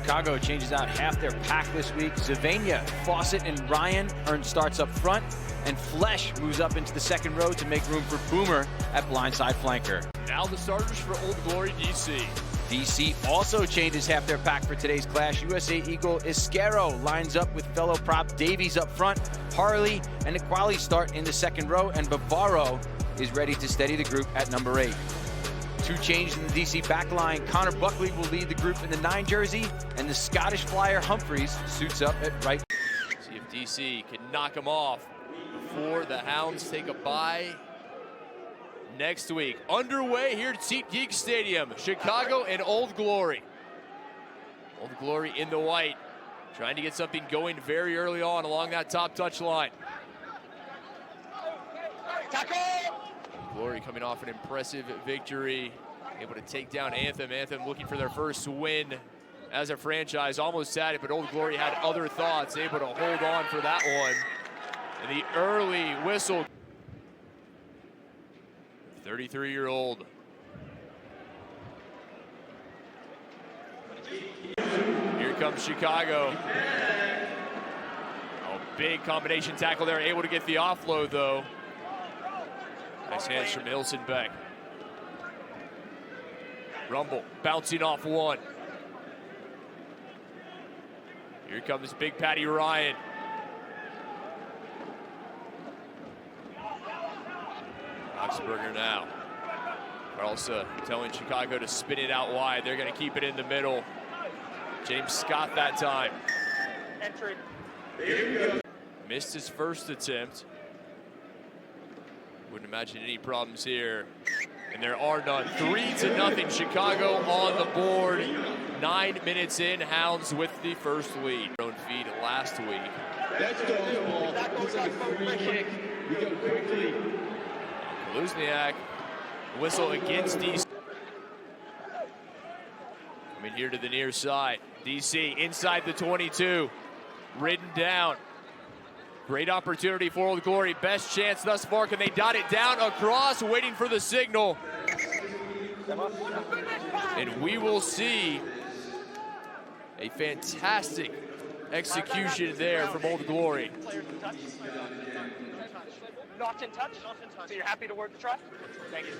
Chicago changes out half their pack this week. Zavania, Fawcett, and Ryan earn starts up front, and Flesh moves up into the second row to make room for Boomer at blindside flanker. Now the starters for Old Glory DC. DC also changes half their pack for today's clash. USA Eagle Isquero lines up with fellow prop Davies up front. Harley and Equali start in the second row, and Bavaro is ready to steady the group at number 8. Two changes in the DC backline. Connor Buckley will lead the group in the 9 jersey, and the Scottish flyer Humphreys suits up at right. See if DC can knock him off before the Hounds take a bye next week. Underway here at SeatGeek Stadium, Chicago and Old Glory. Old Glory in the white, trying to get something going very early on along that top touch line. Glory coming off an impressive victory, able to take down Anthem. Anthem looking for their first win as a franchise, almost had it, but Old Glory had other thoughts, able to hold on for that one. And the early whistle. 33-year-old. Here comes Chicago. Oh, big combination tackle there, able to get the offload though. Nice hands from Hilson Beck. Rumble bouncing off one. Here comes Big Patty Ryan. Oxberger now. Carlsa telling Chicago to spin it out wide. They're going to keep it in the middle. James Scott that time. Entry. Missed his first attempt. Wouldn't imagine any problems here. And there are none. 3-0 Chicago on the board. 9 minutes in, Hounds with the first lead. Own feed last week. That's the ball. It's like a free kick. We go quickly. Luzniak, whistle against DC. Coming here to the near side. DC inside the 22. Ridden down. Great opportunity for Old Glory. Best chance thus far. Can they dot it down across? Waiting for the signal. And we will see a fantastic execution there from Old Glory. Not in touch. So you're happy to work the try? Thank you.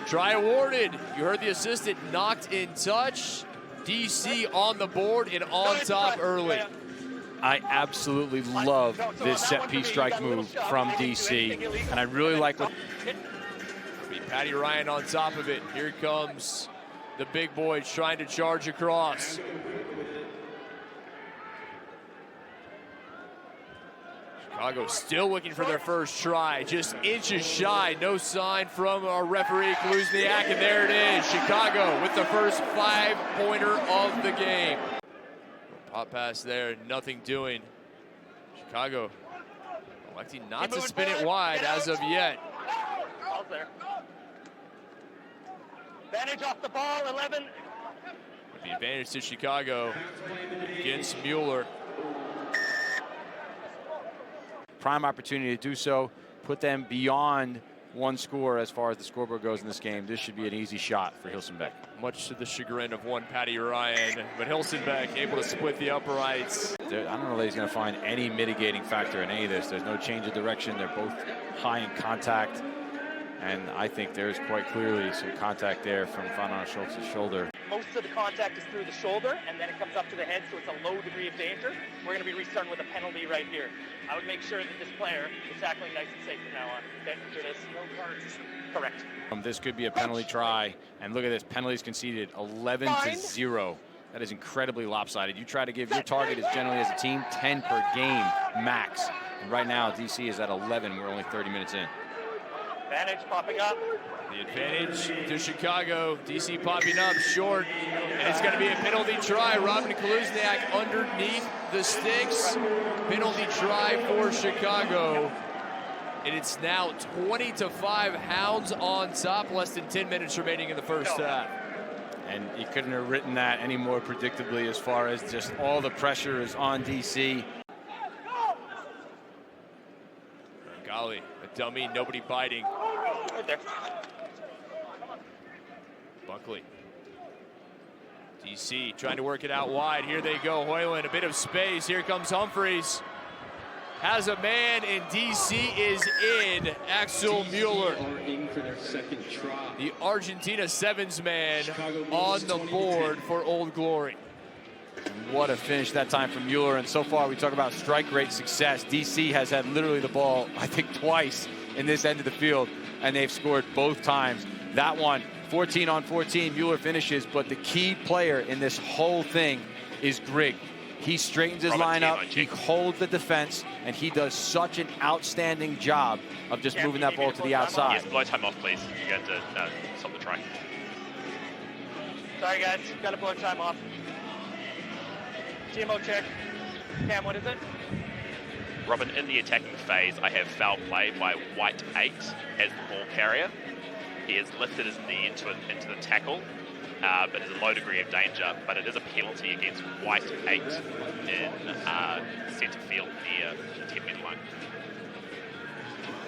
Try awarded. You heard the assistant, knocked in touch. DC on the board and on top early. I absolutely love this set piece strike move from DC, and I really like what. Patty Ryan on top of it. Here comes the big boys trying to charge across. Chicago still looking for their first try, just inches shy. No sign from our referee, Kluzniak, and there it is. Chicago with the first 5-pointer of the game. Pop pass there, nothing doing. Chicago electing not to spin it wide as of yet. Ball's there. Advantage off the ball, 11. The advantage to Chicago against Mueller. Prime opportunity to do so, put them beyond one score as far as the scoreboard goes in this game. This should be an easy shot for Hilsenbeck. Much to the chagrin of one Patty Ryan, but Hilsenbeck able to split the uprights. I don't know that he's going to find any mitigating factor in any of this. There's no change of direction. They're both high in contact, and I think there's quite clearly some contact there from Van Schultz's shoulder. Most of the contact is through the shoulder, and then it comes up to the head, so it's a low degree of danger. We're going to be restarting with a penalty right here. I would make sure that this player is tackling nice and safe from now on. Okay, for this. No cards. Correct. This could be a penalty try, and look at this, penalties conceded, 11-0. That is incredibly lopsided. You try to give your target is generally as a team 10 per game max. And right now, DC is at 11. We're only 30 minutes in. Advantage popping up. The advantage to Chicago. DC popping up short, and it's going to be a penalty try. Robin Kluzniak underneath the sticks. Penalty try for Chicago. And it's now 20-5, Hounds on top. Less than 10 minutes remaining in the first half. And you couldn't have written that any more predictably as far as just all the pressure is on DC. Golly, a dummy, nobody biting. Right there. Buckley. DC trying to work it out wide. Here they go. Hoyland, a bit of space. Here comes Humphreys. Has a man, and DC is in. Axel Mueller, the Argentina sevens man, on the board for Old Glory. What a finish that time from Mueller. And so far, we talk about strike rate success. DC has had literally the ball, I think, twice in this end of the field, and they've scored both times. That one, 14 on 14, Mueller finishes, but the key player in this whole thing is Grigg. He straightens his lineup, he holds the defense, and he does such an outstanding job of just moving that ball to the outside. Yes, blow time off, please. You have to stop the try. Sorry, guys. Got to blow time off. TMO check. Cam, what is it? Robin, in the attacking phase, I have foul play by White 8 as the ball carrier. He has lifted his knee into the tackle, but is a low degree of danger, but it is a penalty against White 8 in centre field near the 10-metre line.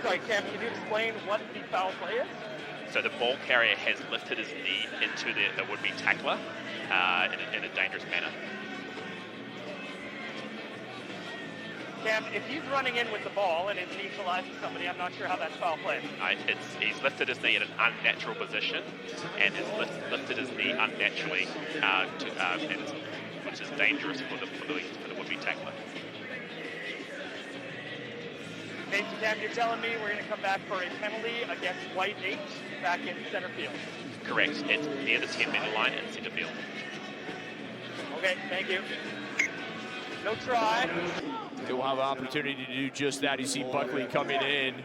Sorry, Cam, can you explain what the foul play is? So the ball carrier has lifted his knee into the would-be tackler in a dangerous manner. Cam, if he's running in with the ball and it neutralizes somebody, I'm not sure how that's foul play. He's lifted his knee in an unnatural position and has lifted his knee unnaturally, which is dangerous for the would-be tackler. Okay, so Cam, you're telling me we're going to come back for a penalty against White 8 back in center field? Correct. It's near the 10-metre line in center field. Okay, thank you. No try. They will have an opportunity to do just that. You see Buckley coming in.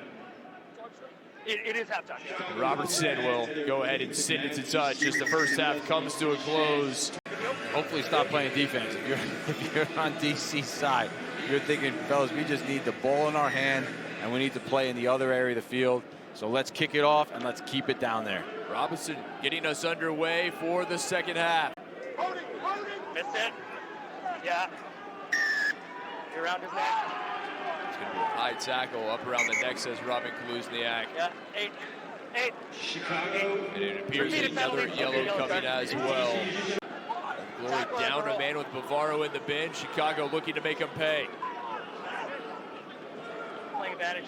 It is halftime. Robertson will go ahead and sit into touch as the first half comes to a close. Hopefully stop playing defense. If you're on DC's side, you're thinking, fellas, we just need the ball in our hand and we need to play in the other area of the field. So let's kick it off and let's keep it down there. Robinson getting us underway for the second half. Missed it. Yeah. You're around his neck. It's going to be a high tackle up around the neck, says Robin Kaluzniak. Yeah, 8. Chicago. And it appears another yellow coming as well. Glory down a man with Bavaro in the bin. Chicago looking to make him pay. Playing advantage.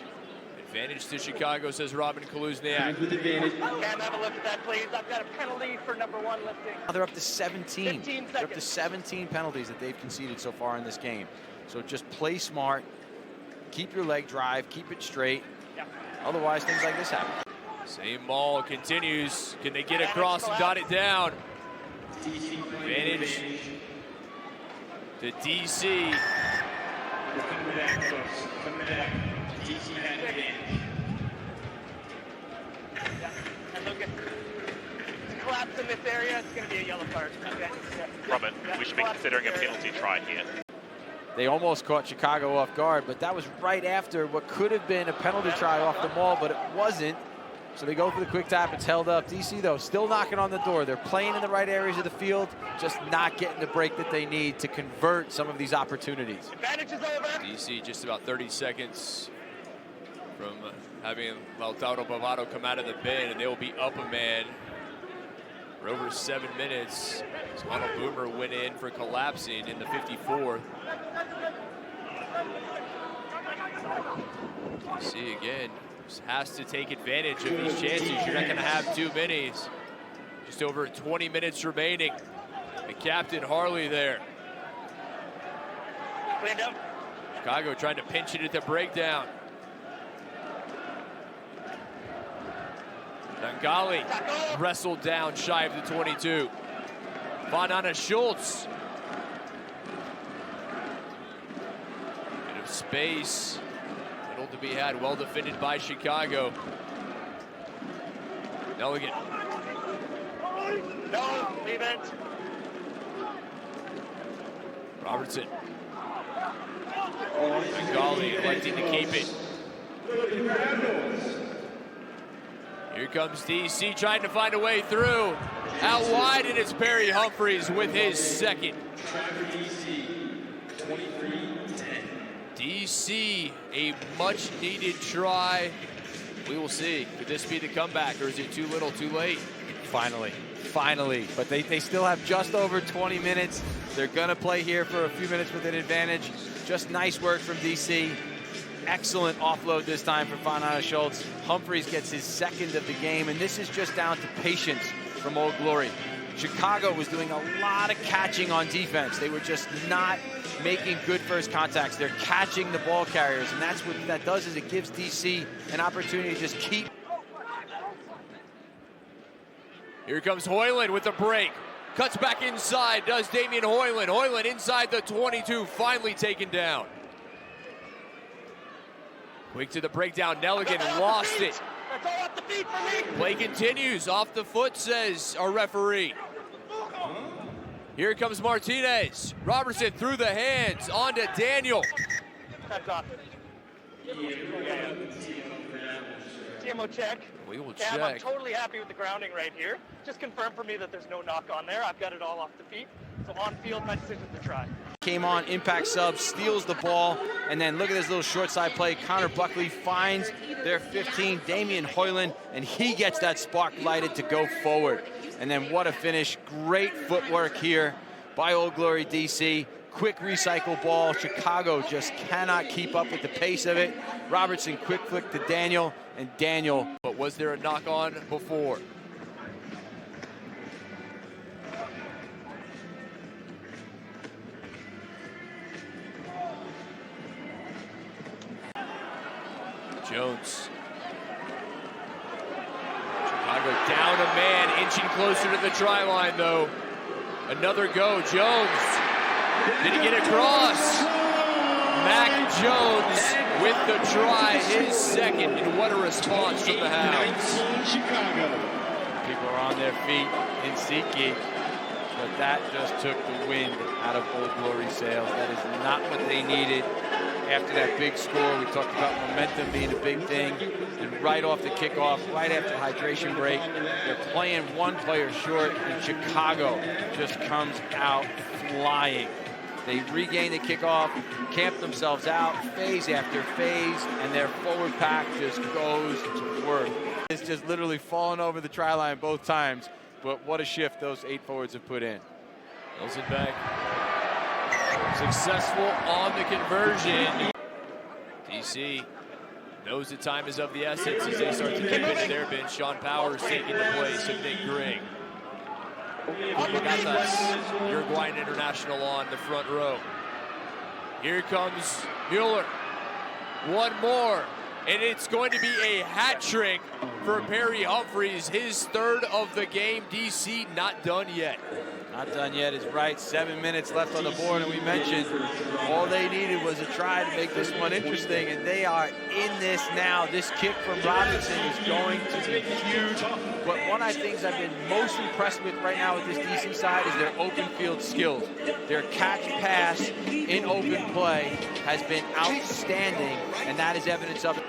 Advantage to Chicago, says Robin Kaluzniak. With advantage. Cam, have a look at that, please. I've got a penalty for number 1 lifting. They're up to 17. 15 They're up to seconds. 17 penalties that they've conceded so far in this game. So just play smart, keep your leg drive, keep it straight. Yeah. Otherwise, things like this happen. Same ball continues. Can they get across and dot it down? Advantage to DC. Coming back, folks. Coming back. DC had advantage. Yeah. And look at collapse in this area. It's going to be a yellow card. Okay. Yeah. Robin, Yeah. we should be considering a penalty try here. They almost caught Chicago off guard, but that was right after what could have been a penalty try off the maul, but it wasn't. So they go for the quick tap. It's held up. DC, though, still knocking on the door. They're playing in the right areas of the field, just not getting the break that they need to convert some of these opportunities. Advantage is over. DC just about 30 seconds from having Lautaro Bavaro come out of the bin, and they will be up a man for over 7 minutes. Ronald Boomer went in for collapsing in the 54th. DC again has to take advantage of these chances. You're not going to have too many. Just over 20 minutes remaining. The captain Harley there. Cleaned up. Chicago trying to pinch it at the breakdown. Nangali wrestled down shy of the 22. Von Anna Schultz. Bit of space. Little to be had. Well defended by Chicago. Nelligan. No, leave it. Robertson. Nangali electing to keep it. Here comes DC trying to find a way through. Out wide, and it's Barry Humphreys with his second. DC, a much needed try. We will see. Could this be the comeback, or is it too little, too late? Finally. But they still have just over 20 minutes. They're going to play here for a few minutes with an advantage. Just nice work from DC. Excellent offload this time for Fanana Schultz. Humphreys gets his second of the game, and this is just down to patience from Old Glory. Chicago was doing a lot of catching on defense. They were just not making good first contacts. They're catching the ball carriers, and that's what that does, is it gives DC an opportunity to just keep. Here comes Hoyland with a break. Cuts back inside, does Damian Hoyland. Hoyland inside the 22, finally taken down. Quick to the breakdown, Nelligan lost it. That's all off the feet for me. Play continues, off the foot, says our referee. Here comes Martinez. Robertson through the hands, on to Daniel. That's off. TMO check. We will Cam, check. I'm totally happy with the grounding right here. Just confirm for me that there's no knock on there. I've got it all off the feet. So on field, my decision to try. Came on, impact sub, steals the ball, and then look at this little short side play. Connor Buckley finds their 15, Damian Hoyland, and he gets that spark lighted to go forward. And then what a finish. Great footwork here by Old Glory DC. Quick recycle ball. Chicago just cannot keep up with the pace of it. Robertson quick flick to Daniel, and Daniel. But was there a knock on before? Jones. Chicago down a man, inching closer to the try line though. Another go, Jones. Did he get across? Mac Jones with the try, his second, and what a response from the Hounds. People are on their feet in SeatGeek, but that just took the wind out of Old Glory sails. That is not what they needed after that big score. We talked about momentum being a big thing, and right off the kickoff, right after hydration break, they're playing one player short, and Chicago just comes out flying. They regain the kickoff, camp themselves out, phase after phase, and their forward pack just goes to work. It's just literally falling over the try line both times, but what a shift those 8 forwards have put in. Rosenbeck successful on the conversion. DC knows the time is of the essence as they start to dip into their bench. Sean Powers taking the place of Nick Gring. Bogatas, Uruguayan international on the front row. Here comes Mueller. One more, and it's going to be a hat trick for Perry Humphreys, his third of the game. DC not done yet. Not done yet is right. 7 minutes left on the board, and we mentioned all they needed was a try to make this one interesting, and they are in this now. This kick from Robinson is going to be huge. But one of the things I've been most impressed with right now with this DC side is their open field skills. Their catch pass in open play has been outstanding, and that is evidence of it.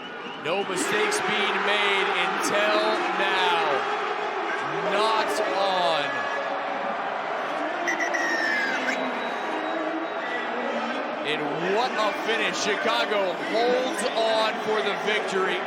No mistakes being made until now. Not on. And what a finish. Chicago holds on for the victory.